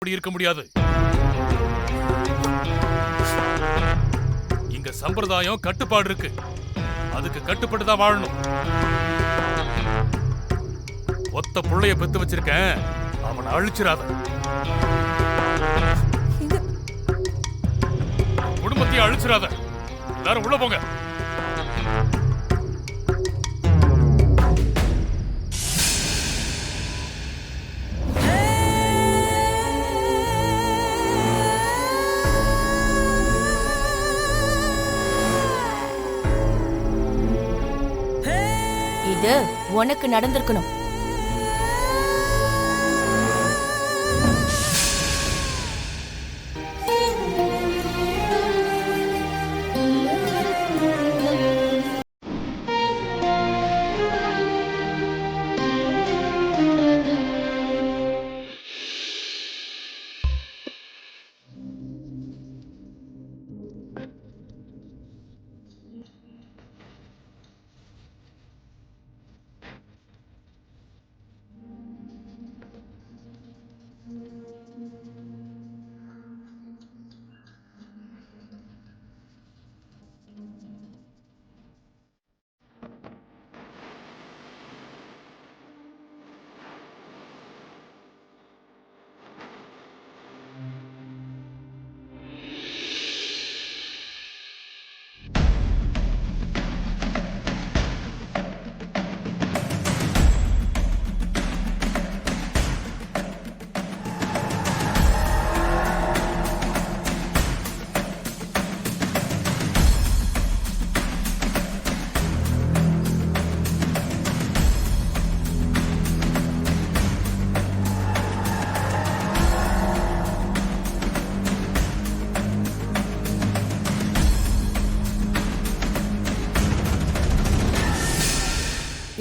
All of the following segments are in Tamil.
அப்படி இருக்க முடியாது. இங்க சம்பிரதாயம் கட்டுப்பாடு இருக்கு. அதுக்கு கட்டுப்பட்டு தான் வாழணும். ஒத்த புள்ளைய பெத்து வச்சிருக்கேன், அவனை அழிச்சிராத. குடும்பத்தையும் அழிச்சிராத. எல்லாரும் உள்ள போங்க. இது உனக்கு நடந்திருக்கணும்.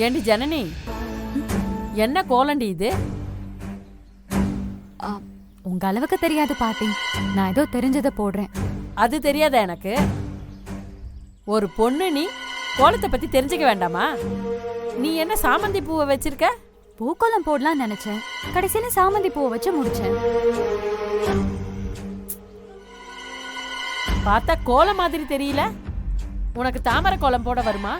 ஏண்டி ஜனனி, என்ன கோலண்டி இது? உங்க அளவுக்கு தெரியாது பாட்டி, நான் ஏதோ தெரிஞ்சதை போடுறேன். அது தெரியாத எனக்கு? ஒரு பொண்ணு நீ கோலத்தை பத்தி தெரிஞ்சுக்க வேண்டாமா? நீ என்ன சாமந்தி பூவை வச்சிருக்க? பூக்கோலம் போடலாம் நினைச்சேன், கடைசியில சாமந்தி பூவை வச்சு முடிச்சேன். பார்த்தா கோலம் மாதிரி தெரியல. உனக்கு தாமரை கோலம் போட வருமா?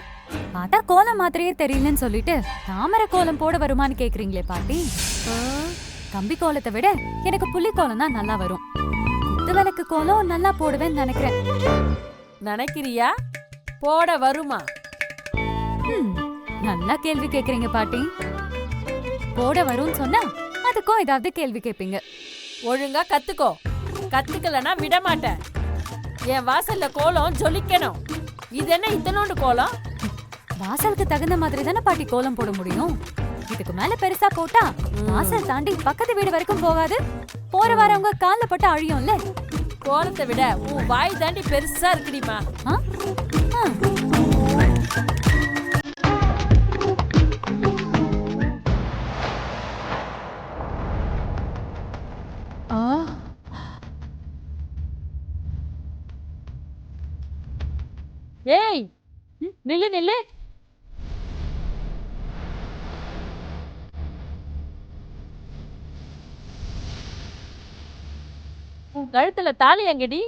பார்த்தா கோலம் மாதிரியே தெரியலன்னு சொல்லிட்டு தாமரை கோலம் போட வருமான்னு கேக்குறீங்களே பாட்டி. கம்பி கோலத்தை விட எனக்கு புள்ளி கோலம் தான் நல்லா வரும். குத்து விளக்கு கோலம் நல்லா போடுவேன்னு நினைக்கிறேன். நினைக்கிறியா? போட வருமா? நல்லா கேள்வி கேக்குறீங்க பாட்டி. போட வரும்னு சொன்னா அதுக்கும் ஏதாவது கேள்வி கேட்பீங்க. ஒழுங்கா கத்துக்கோ. கத்துக்கலன்னா விட மாட்டேன். என் வாசல்ல கோலம் ஜொலிக்கணும். இது என்ன இத்தனோண்டு கோலம்? வாசலுக்கு தகுந்த மாதிரி தானே பாட்டி கோலம் போட முடியும். இதுக்கு மேல பெருசா போட்டா வாசல் தாண்டி பக்கத்து வீடு வரைக்கும் போகாது. போற வரவங்க கால்ல பட்டு அழியும்ல. கோலத்தை விட உன் வாய் தாண்டி பெருசா இருக்குடிமா. ஏய், நில்லு நில்லு. கழுத்துல தாலி எங்கடி?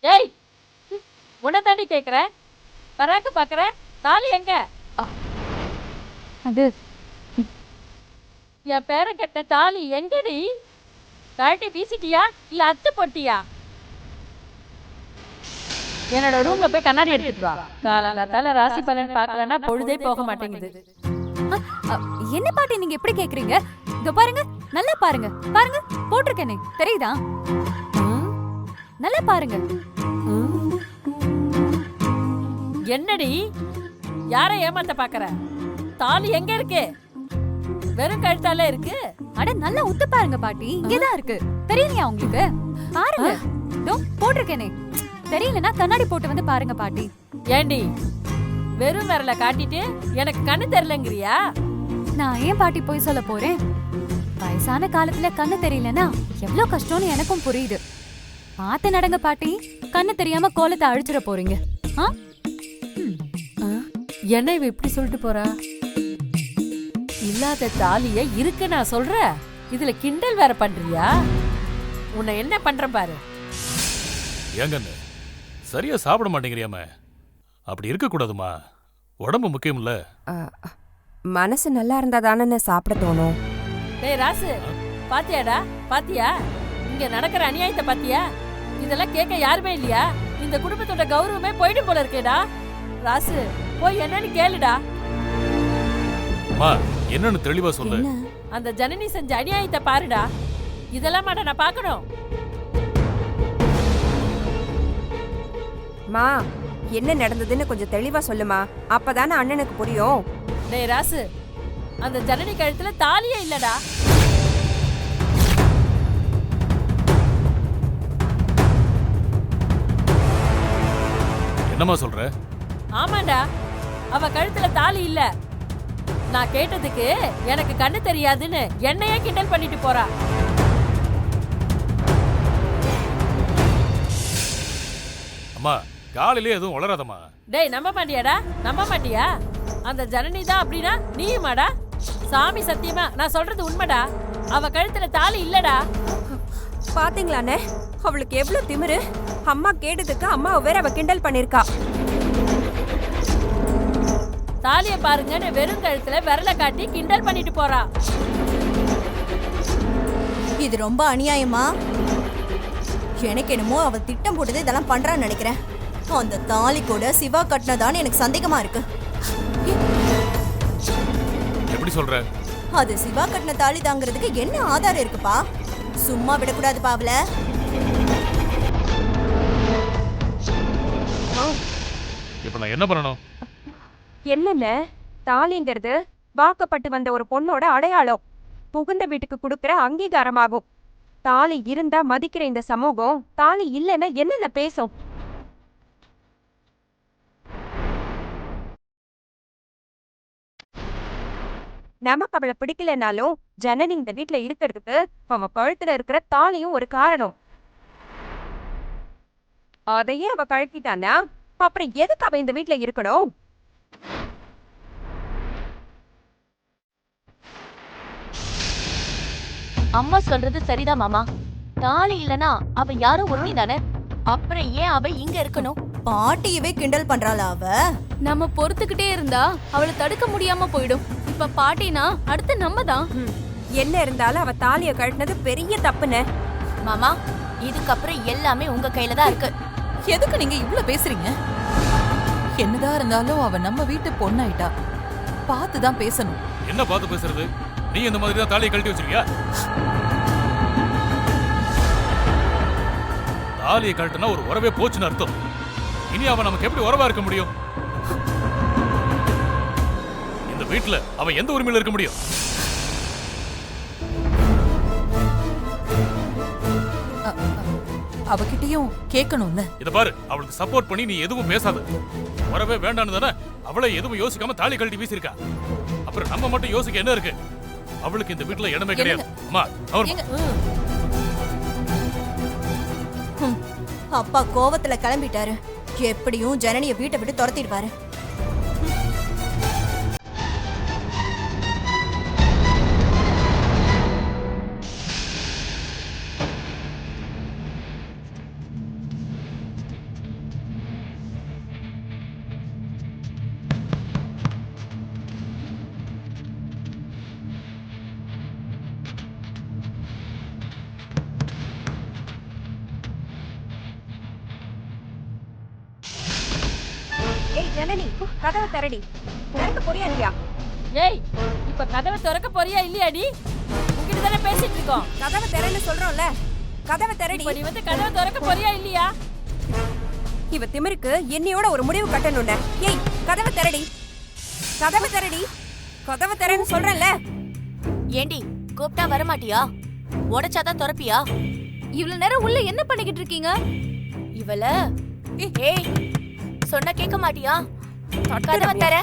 ஏய், உன்னை தாண்டி கேக்குறேன். பராக்கு பாக்குற, தாலி எங்க? அது என் பேரை கெட்ட தாலி எங்கடி? கழட்டி வீசிட்டியா இல்ல அத்து போட்டியா? என்னோட ரூம்ல போய் கண்ணாடி எடுத்துட்டு வா. காலங்காத்தால ராசி பலன் பார்க்கலன்னா பொழுதே போக மாட்டேங்குது. என்ன பாட்டி நீங்க எப்படி கேக்குறீங்க? இதோ பாருங்க, நல்லா பாருங்க. பாருங்க, போட்டிருக்கேனே, தெரியுதா? நல்லா பாருங்க. என்னடி, யாரை ஏமாத்த பாக்குற? தாலி எங்க இருக்கு? வெறும் கழுத்தால இருக்கு. அட நல்லா உத்து பாருங்க பாட்டி, இங்கதான் இருக்கு. தெரியலையா உங்களுக்கு? பாருங்க, இதோ போட்டிருக்கேனே. தெரியலனா கண்ணாடி போட்டு வந்து பாருங்க பாட்டி. ஏண்டி, வெறும் விரல காட்டிட்டு எனக்கு கண்ணு தெரியலங்கிறியா? நான் ஏன் பாட்டி போய் சொல்ல போறேன்? வயசான காலத்துல கண்ணு தெரியலனா எவ்வளவு கஷ்டம்னு எனக்கும் புரியுது. பார்த்து நடங்க பாட்டி, கண்ணு தெரியாம கோலத்தை அழிச்சிட போறீங்க. என்ன இவ இப்படி சொல்லிட்டு போறா? இல்லாத தாலிய இருக்கு நான் சொல்றேன், இதுல கிண்டல் வேற பண்றியா? உன்னை என்ன பண்ற பாரு. ஏங்கன்னு சரியா சாப்பிட மாட்டேங்கிறியாம? அப்படி இருக்க கூடாதுமா, உடம்பு முக்கியம் இல்ல. மனசு நல்லா இருந்தா தானே சாப்பிட தோணும். டேய் ராசு, பாத்தியாடா? பாத்தியா இங்க நடக்கிற அநியாயத்தை? பாத்தியா? இதெல்லாம் கேட்க யாருமே இல்லையா? இந்த குடும்பத்தோட கௌரவமே போயிட்டு போல இருக்கேடா. ராசு, போய் என்னன்னு கேளுடா. அம்மா, என்னன்னு தெளிவா சொல்லு. அந்த ஜனனி செஞ்ச அநியாயத்தை பாருடா. இதெல்லாம் மாட்ட நான் பார்க்கணும். மா, என்ன நடந்ததுன்னு கொஞ்சம் தெளிவா சொல்லுமா, அப்பதானே அண்ணனுக்கு புரியும். டேய் ராசு, அந்த ஜனனி கழுத்துல தாலியே இல்லடா. என்னம்மா சொல்ற? ஆமாண்டா, அவ கழுத்துல தாலி இல்ல. நான் கேட்டதுக்கு எனக்கு கண்ணு தெரியாதுன்னு என்னையே கிண்டல் பண்ணிட்டு போறா. அம்மா, காலையிலே எதுவும் வளராதம்மா. டேய், நம்ப மாட்டியாடா? நம்ப மாட்டியா? அந்த ஜனனி தான் அப்படின்னா நீயுமாடா? சாமி சத்தியமா நான் சொல்றது உண்மைடா. அவ கழுத்துல தாலி இல்லடா. பாத்தீங்களாண்ணே, அவளுக்கு எவ்வளவு திமிரு. அம்மா கேட்டதுக்கு அம்மாவை வேற அவ கிண்டல் பண்ணிருக்கா. தாலிய பாருங்கன்னு வெறும் கழுத்துல விரல காட்டி கிண்டல் பண்ணிட்டு போறா. இது ரொம்ப அநியாயமா? எனக்கு என்னமோ அவ திட்டம் போட்டது இதெல்லாம் பண்றான்னு நினைக்கிறேன். அந்த தாலி கூட சிவா கட்டினதான்னு எனக்கு சந்தேகமா இருக்கு. எப்படி சொல்ற? அது சிவா கட்டின தாலி தாங்கிறதுக்கு என்ன ஆதாரம் இருக்குப்பா? சும்மா விடக்கூடாது பாவல. இப்ப நான் என்ன பண்ணணும்? என்னென்ன தாலிங்கிறது வாக்கப்பட்டு வந்த ஒரு பொண்ணோட அடையாளம், புகுந்த வீட்டுக்கு கொடுக்கிற அங்கீகாரமாகும். தாலி இருந்தா மதிக்கிற இந்த சமூகம் தாலி இல்லைன்னா என்னென்ன பேசும்? நமக்கு அவளை பிடிக்கலனாலும் ஜனனி இந்த வீட்டுல இருக்கிறதுக்கு அவ கழுத்துல இருக்கிற தாலியும் ஒரு காரணம். அதையே அவ கழட்டிட்டானா அப்புறம் எதுக்கு அவ இந்த வீட்டுல இருக்கணும்? அம்மா சொல்றது சரிதான் மாமா. தாலி இல்லனா அவ யாரோ ஒருத்தி தானே. அப்புறம் ஏன் அவ இங்க இருக்கணும்? பாட்டியவே கிண்டல் பண்றாளா அவ? நம்ம பொறுத்துக்கிட்டே இருந்தா அவளை தடுக்க முடியாம போயிடும். இப்ப பாட்டினா அடுத்து நம்ம தான். என்ன இருந்தாலும் அவ தாலிய கழட்டினது பெரிய தப்புன்னு. மாமா, இதுக்கப்புறம் எல்லாமே உங்க கையில தான் இருக்கு. எதுக்கு நீங்க இவ்ளோ பேசுறீங்க? என்னதான் இருந்தாலும் அவ நம்ம வீட்டு பொண்ணாயிட்டா, பார்த்துதான் பேசணும். என்ன பார்த்து பேசுறது? நீ இந்த மாதிரி தான் தாலியை கழட்டி வச்சிருக்கியா? தாலியை கழட்டினா ஒரு உறவே போச்சுன்னு அர்த்தம். இனி அவன் நமக்கு எப்படி உறவா இருக்க முடியும்? இந்த வீட்டுல அவன் எந்த உரிமையில இருக்க முடியும்? அவகிட்டயும் கேட்கணும்ல. இத பாரு, அவளுக்கு சப்போர்ட் பண்ணி நீ எதுவும் பேசாத. உறவே வேண்டான்னு தானே அவளை எதுவும் யோசிக்காம தாலி கழட்டி வீசிருக்கா. அப்புறம் நம்ம மட்டும் யோசிக்க என்ன இருக்கு? அவளுக்கு இந்த வீட்டுல இடமே கிடையாது. அம்மா, அப்பா கோவத்துல கிளம்பிட்டாரு. எப்படியும் ஜனனிய வீட்டை விட்டு துரத்திடுவாரு. ஏய் ஜனனி, கதவை திறடி. திறக்க போறியா இல்லையா? ஏய், இப்ப கதவை திறக்க போறியா இல்லையாடி? உன்கிட்ட தானே பேசிட்டு இருக்கோம். கதவை திறன்னு சொல்றோம்ல, கதவை திறடி. இப்ப நீ வந்து கதவை திறக்க போறியா இல்லையா? இவ திமிருக்கு என்னையோட ஒரு முடிவு கட்டணும்னு. ஏய், கதவை திறடி, கதவை திறடி, கதவை திறன்னு சொல்றேன்ல. ஏண்டி, கூப்பிட்டா வரமாட்டியா? உடைச்சாதான் திறப்பியா? இவ்வளவு நேரம் உள்ள என்ன பண்ணிக்கிட்டு இருக்கீங்க? இவள ஏய் சொன்னா கேட்க மாட்டியா? கதவை தர.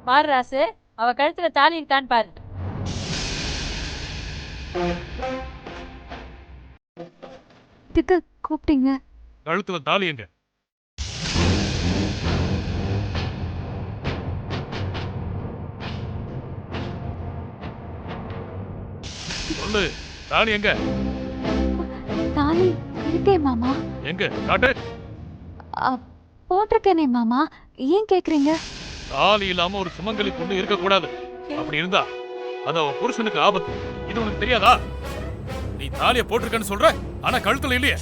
பாரு ராசு, அவ கழுத்துல தாலி இருக்கான்னு பாரு. இதுக்கு கூப்பிட்டீங்க? கழுத்துல தாலி எங்க? சொல்லு, தாலி எங்க? தாலி இருக்கே மாமா. எங்க காட்டு. போட்டிருக்கேனே மாமா, ஏன் கேக்குறீங்க? தாலி இல்லாம ஒரு சுமங்கலி பொண்ணு இருக்க கூடாது. அப்படி இருந்தா அது அவன் புருஷனுக்கு ஆபத்து. இது உனக்கு தெரியாதா? நீ தாலிய போட்டிருக்கன்னு சொல்ற, ஆனா கழுத்துல இல்லையே.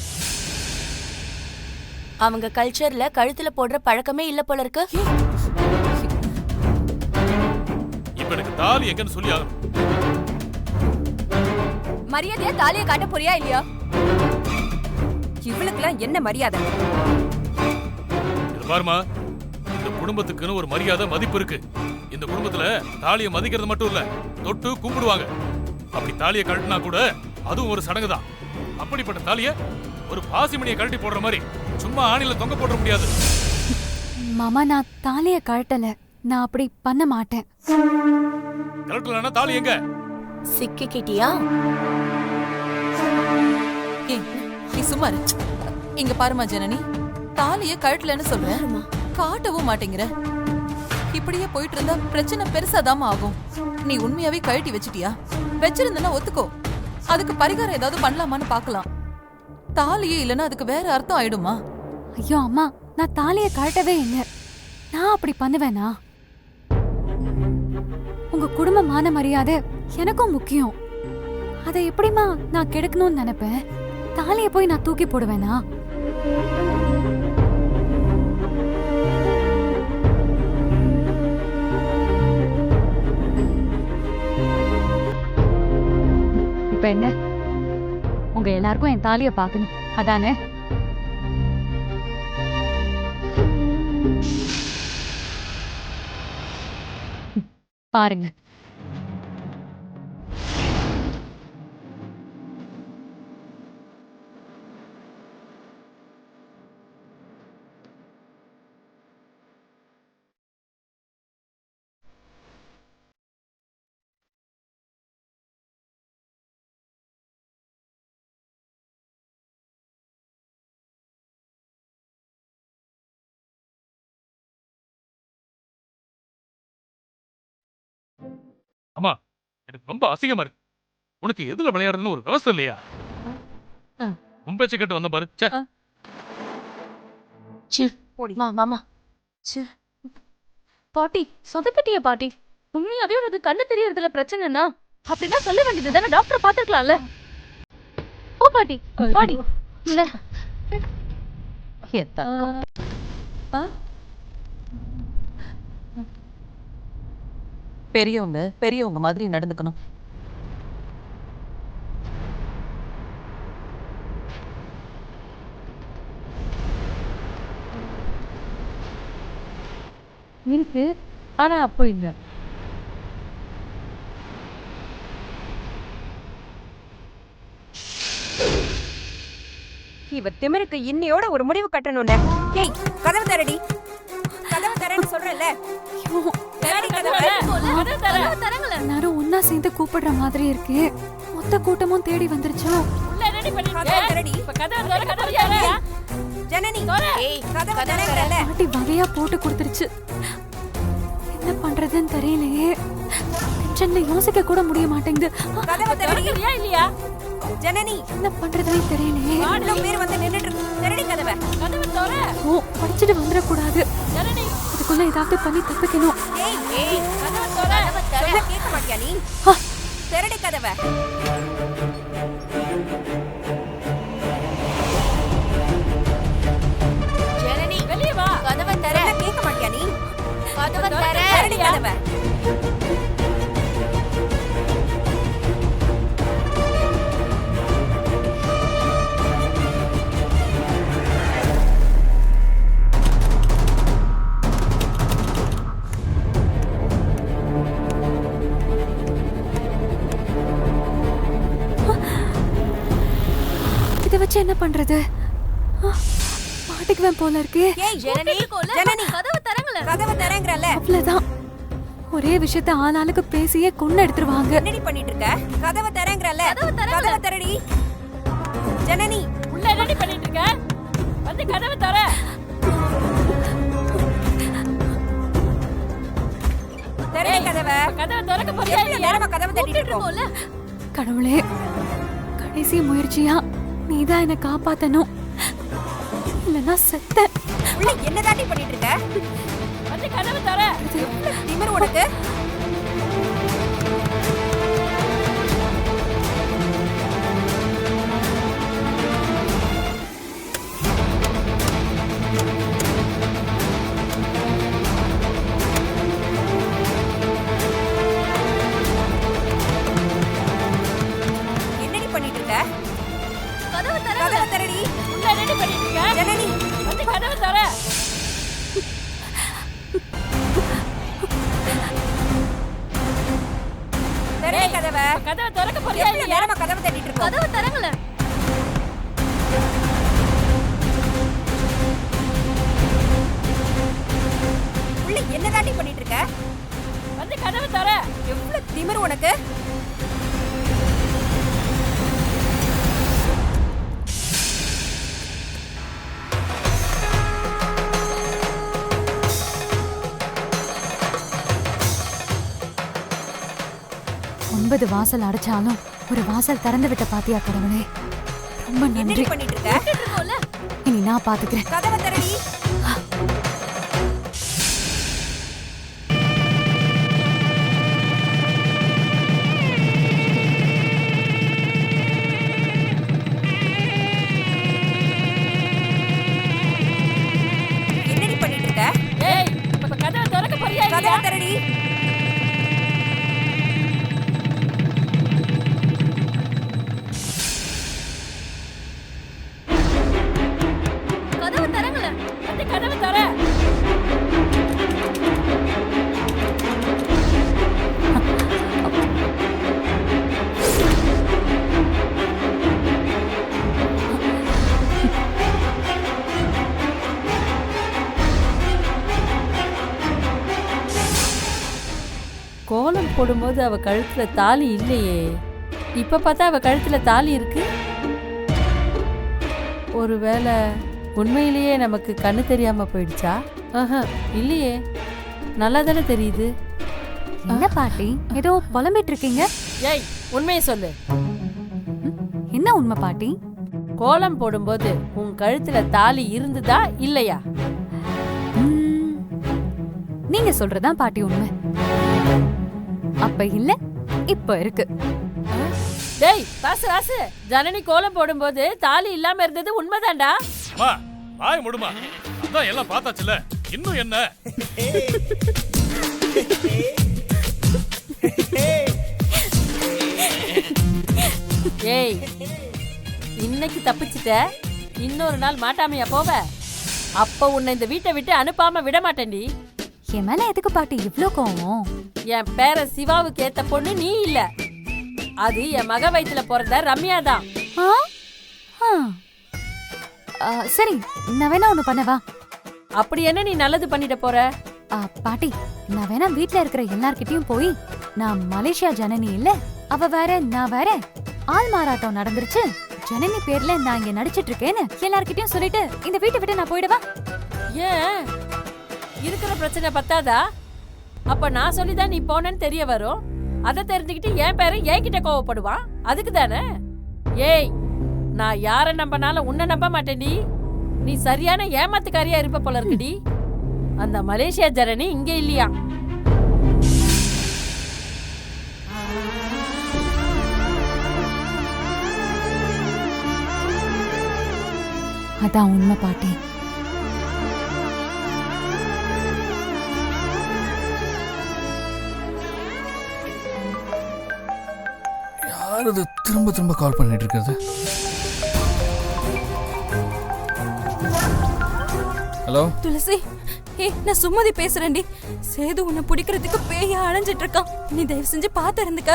அவங்க கல்ச்சர்ல கழுத்துல போடுற பழக்கமே இல்ல போல இருக்கு. இப்ப எனக்கு தாலி எங்கன்னு சொல்லி ஆகணும். மரியாதையா தாலியை காட்ட போறியா இல்லையா? இவளுக்குலாம் என்ன மரியாதை? இது பாருமா, இந்த குடும்பத்துக்குன்னு ஒரு மரியாதை மதிப்பு இருக்கு. இந்த குடும்பத்துல தாலியை மதிக்கிறது மட்டும் இல்ல, தொட்டு கும்பிடுவாங்க. அப்படி தாலியை கழட்டினா கூட அதுவும் ஒரு சடங்கு தான். அப்படிப்பட்ட தாலிய ஒரு பாசிமணியை கழட்டி போடுற மாதிரி சும்மா ஆணில தொங்க போட முடியாது. மாமா, நான் தாலிய கழட்டல. நான் அப்படி பண்ண மாட்டேன். கழட்டலன்னா தாலி எங்க? சிக்கிக்கிட்டியா? ஏய், நீ சும்மா இரு. இங்க பாருமா ஜனனி, தாலிய கழட்டலன்னு சொல்றேன், காட்டவும் மாட்டேங்கிற. இப்படியே போயிட்டு இருந்தா பிரச்சனை பெருசாதாம ஆகும். நீ உண்மையாவே கழட்டி வச்சிட்டியா? வச்சிருந்தனா ஒத்துக்கோ, அதுக்கு பரிகாரம் ஏதாவது பண்ணலாமான்னு பாக்கலாம். தாலியே இல்லைன்னா அதுக்கு வேற அர்த்தம் ஆயிடுமா? ஐயோ அம்மா, நான் தாலிய கழட்டவே இல்லை. நான் அப்படி பண்ணுவேனா? உங்க குடும்ப மான மரியாதை எனக்கும் முக்கியம். அதை எப்படிமா நான் கெடுக்கணும்னு நினைப்பேன்? தாலிய போய் நான் தூக்கி போடுவேனா? இப்ப என்ன, உங்க எல்லாருக்கும் என் தாலிய பாக்கணும் அதானே? பாருங்க. அம்மா, எனக்கு ரொம்ப அசிங்கமா இருக்கு. உனக்கு எதுல விளையாடுறதுன்னு ஒரு விவசாயம் இல்லையா? உன் பேச்சை கேட்டு வந்த பாரு. மாமா, பாட்டி சொதப்பிட்டிய பாட்டி. உண்மையாவே உனக்கு கண்ணு தெரியறதுல பிரச்சனைனா அப்படின்னா சொல்ல வேண்டியது தானே? டாக்டர் பாத்துக்கலாம்ல. ஓ பாட்டி, பாட்டி இல்ல. பெரியவங்க பெரியவங்க மாதிரி நடந்துக்கணும். இருக்கு, ஆனா அப்போ இல்ல. இவ திமிருக்கு இன்னையோட ஒரு முடிவு கட்டணும்னே. ஏய், கதவு தரடி. கதவு தரேன்னு சொல்றல. எல்லாரும் ஒன்னா சேர்ந்து கூப்பிடுற மாதிரி இருக்கு. மொத்த கூட்டமும் தேடி வந்துருச்சோ? ஜனனி, கதவு தரேங்கறல. பாட்டி வகையா போட்டு கொடுத்துருச்சு. என்ன பண்றதுன்னு தெரியலையே. டென்ஷன்ல யோசிக்க கூட முடிய மாட்டேங்குது. கதவு தரடியா இல்லையா? ஜனனி, என்ன பண்றதுனே தெரியலையே. வாடல பேர் வந்து நின்னுட்டு இருக்கு. தரடி கதவை. கதவை தர. ஓ, படிச்சிட்டு வந்துட கூடாது. ஜனனி, இதுக்குள்ள ஏதாவது பண்ணி தப்பிக்கணும். ஏய், கதவை தர. சொல்ல கேட்க மாட்டியா நீ? தரடி கதவை. கதவை திறடி கதவை. இத வச்சு என்ன பண்றது? மாட்டிக்குவேன் போல இருக்கே. ஏய் ஜனனி, ஜனனி கதவை தரங்கள. கதவை திறங்கறல. அவ்வளவுதான். ஒரே விஷயத்த ஆளாளுக்கு பேசியே கொன்னு எடுத்துருவாங்க. என்னடி பண்ணிட்டு இருக்க? கதவை திறங்கறல. கதவை திறடி. ஜனனி உள்ள என்னடி பண்ணிட்டு இருக்க? வந்து கதவை தர. திறடி கதவை. கதவை திறக்க போறியா இல்லையா? நேரமா கதவை தட்டிட்டு இருக்கோம்ல. கடவுளே, கடைசி முயற்சியா நீதான் என்ன காப்பாத்தணும். இல்லன்னா செத்த. உள்ள என்னதாண்டி பண்ணிட்டு இருக்க? வந்து கதவை தர. திமிரு உனக்கு? என்னடி பண்ணிட்டு இருக்க? கதவை தர. கதவை திறடி. உள்ள என்னடி பண்ணிட்டு இருக்க? ஜனனி வந்து கதவை தர. திறடி கதவை. கதவை திறக்க போறியா எவ்வளவு இல்லையா? நேரமா கதவை தட்டிட்டு இருக்கோம்? கதவை தரங்கள. உள்ள என்னதாண்டி பண்ணிட்டு இருக்க? வந்து கதவை தர. எவ்வளவு திமிரு உனக்கு? ஒன்பது வாசல் அடைச்சாலும் ஒரு வாசல் திறந்து விட்ட பாத்தியா கடவுளே. ரொம்ப நன்றி. என்னடி பண்ணிட்டு இருக்க? இருக்கோம்ல. இனி நான் பாத்துக்கிறேன். கதவை திறடி. என்னடி பண்ணிட்டு இருக்க? ஏய், இப்ப கதவை திறக்க போறியா கதவை இல்லையா? திறடி. கதவை தரங்கள. வந்து கதவை தர. கோலம் போடும்போது அவ கழுத்துல தாலி இல்லையே. இப்ப பார்த்தா அவ கழுத்துல தாலி இருக்கு. ஒருவேளை உண்மையிலேயே நமக்கு கண்ணு தெரியாம போயிடுச்சா? இல்லையே, நல்லா தானே தெரியுது. என்ன பாட்டி ஏதோ புலம்பிட்டு இருக்கீங்க? ஏய், உண்மையை சொல்லு. என்ன உண்மை பாட்டி? கோலம் போடும்போது உன் கழுத்துல தாலி இருந்துதா இல்லையா? ம், நீங்க சொல்றதான் பாட்டி உண்மை. அப்ப இல்ல, இப்ப இருக்கு. டேய் ராசு ராசு, ஜனனி கோலம் போடும்போது தாலி இல்லாம இருந்தது உண்மைதான்டா. அம்மா வாய் முடுமா, அதான் எல்லாம் பார்த்தாச்சுல, இன்னும் என்ன? ஏய், இன்னைக்கு தப்பிச்சிட்ட, இன்னொரு நாள் மாட்டாமையா போவ? அப்ப உன்னை இந்த வீட்டை விட்டு அனுப்பாம விட மாட்டேன்டி. என் மேல எதுக்கு பாட்டி இவ்ளோ கோவம்? என் பேர சிவாவுக்கு ஏத்த பொண்ணு நீ இல்ல, அது என் மக வயித்துல பிறந்த ரம்யா தான். ஆ? ஆ. சரி, நான் வேணா ஒண்ணு பண்ணவா? அப்படி என்ன நீ நல்லது பண்ணிட்ட போற? பாட்டி, நான் வேணா வீட்ல இருக்கிற எல்லார்கிட்டயும் போய், நான் மலேசியா ஜனனி இல்ல, அவ வேற நான் வேற, ஆள் மாறாட்டம் நடந்துருச்சு, ஜனனி பேர்ல நான் இங்க நடிச்சிட்டு இருக்கேன்னு எல்லார்கிட்டயும் சொல்லிட்டு இந்த வீட்டை விட்டு நான் போயிடவா? ஏன், இருக்கிற பிரச்சனை பத்தாதா? அப்ப நான் சொல்லிதான் நீ போனேன்னு தெரிய வரும். அதை தெரிஞ்சுக்கிட்டு என் பேரை என்கிட்ட கோவப்படுவான், அதுக்கு தானே? ஏய், நான் யார நம்பினாலும் உன்னை நம்ப மாட்டேன்டி. நீ சரியான ஏமாத்துக்காரியா இருப்ப போல இருக்குடி. அந்த மலேசியா ஜனனி இங்க இல்லையா? அதான் உண்மை பாட்டி. யார் இது திரும்ப திரும்ப கால் பண்ணிட்டு இருக்கிறது? ஹலோ துளசி, நான் சுமதி பேசுறேன்டி. சேது உன்னை பிடிக்கிறதுக்கு பேய அலைஞ்சிட்டு இருக்கான். நீ தயவு செஞ்சு பார்த்து இருந்துக்க.